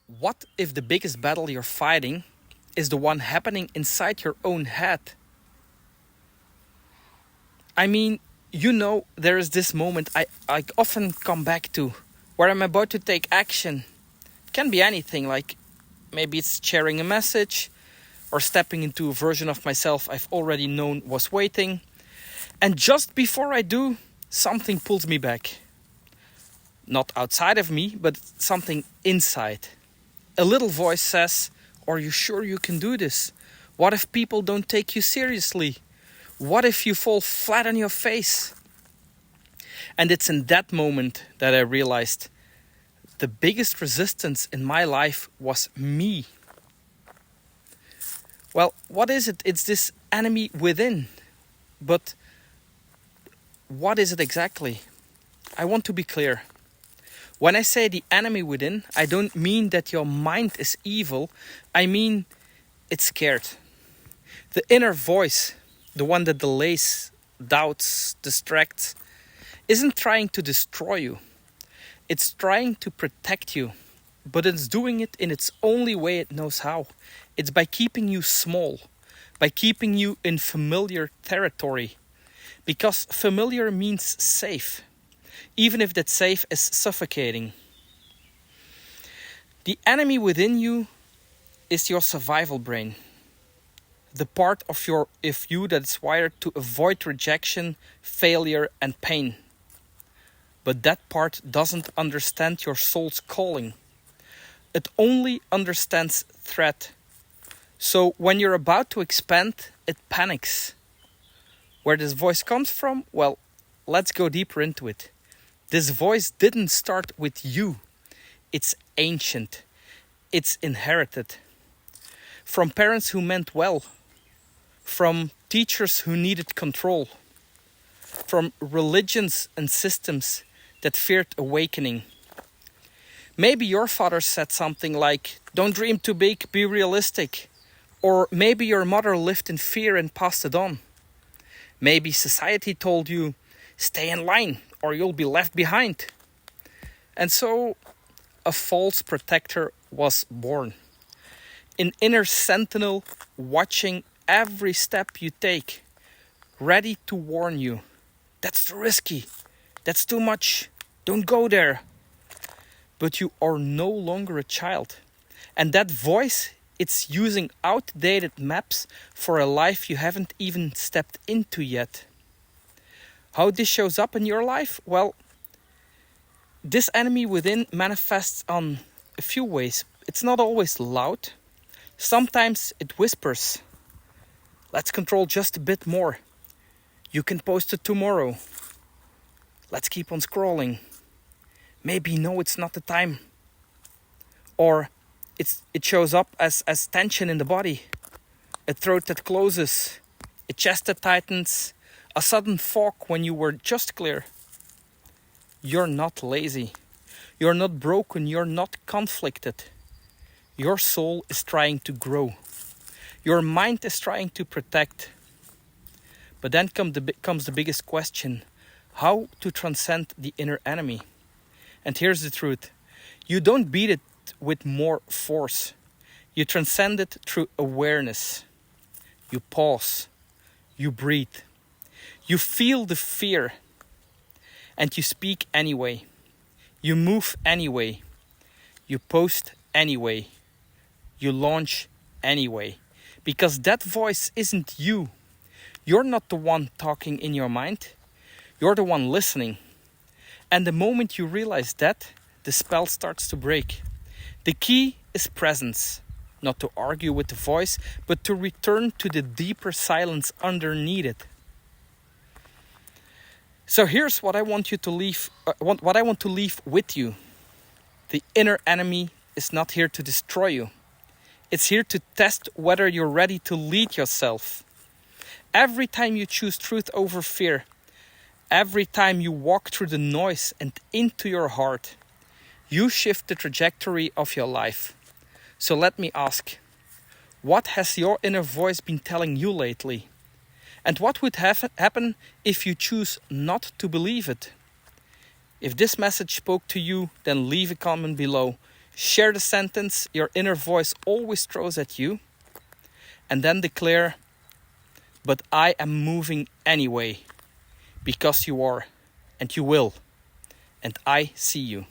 What if the biggest battle you're fighting is the one happening inside your own head? I mean, there is this moment I often come back to where I'm about to take action. It can be anything, like maybe it's sharing a message or stepping into a version of myself I've already known was waiting. And just before I do, something pulls me back. Not outside of me, but something inside. A little voice says, "Are you sure you can do this? What if people don't take you seriously? What if you fall flat on your face?" And it's in that moment that I realized the biggest resistance in my life was me. Well, what is it? It's this enemy within. But what is it exactly? I want to be clear. When I say the enemy within, I don't mean that your mind is evil. I mean it's scared. The inner voice, the one that delays, doubts, distracts, isn't trying to destroy you. It's trying to protect you. But it's doing it in its only way it knows how. It's by keeping you small, by keeping you in familiar territory. Because familiar means safe, even if that safe is suffocating. The enemy within you is your survival brain. The part of you that's wired to avoid rejection, failure, and pain. But that part doesn't understand your soul's calling. It only understands threat. So when you're about to expand, it panics. Where this voice comes from? Well, let's go deeper into it. This voice didn't start with you. It's ancient. It's inherited. From parents who meant well. From teachers who needed control. From religions and systems that feared awakening. Maybe your father said something like, "Don't dream too big, be realistic." Or maybe your mother lived in fear and passed it on. Maybe society told you, "Stay in line or you'll be left behind." And so a false protector was born. An inner sentinel watching every step you take, ready to warn you. "That's too risky. That's too much. Don't go there." But you are no longer a child. And that voice, it's using outdated maps for a life you haven't even stepped into yet. How this shows up in your life? Well, this enemy within manifests on a few ways. It's not always loud. Sometimes it whispers. "Let's control just a bit more. You can post it tomorrow. Let's keep on scrolling. Maybe no, it's not the time." Or it shows up as tension in the body. A throat that closes. A chest that tightens. A sudden fog when you were just clear. You're not lazy. You're not broken. You're not conflicted. Your soul is trying to grow. Your mind is trying to protect. But then comes the biggest question. How to transcend the inner enemy? And here's the truth. You don't beat it with more force. You transcend it through awareness. You pause. You breathe. You feel the fear. And you speak anyway. You move anyway. You post anyway. You launch anyway. Because that voice isn't you. You're not the one talking in your mind. You're the one listening. And the moment you realize that, the spell starts to break. The key is presence. Not to argue with the voice, but to return to the deeper silence underneath it. So here's what I want you to leave. What I want to leave with you. The inner enemy is not here to destroy you. It's here to test whether you're ready to lead yourself. Every time you choose truth over fear, every time you walk through the noise and into your heart, you shift the trajectory of your life. So let me ask, what has your inner voice been telling you lately? And what would happen if you choose not to believe it? If this message spoke to you, then leave a comment below. Share the sentence your inner voice always throws at you, and then declare, "But I am moving anyway, because you are, and you will, and I see you."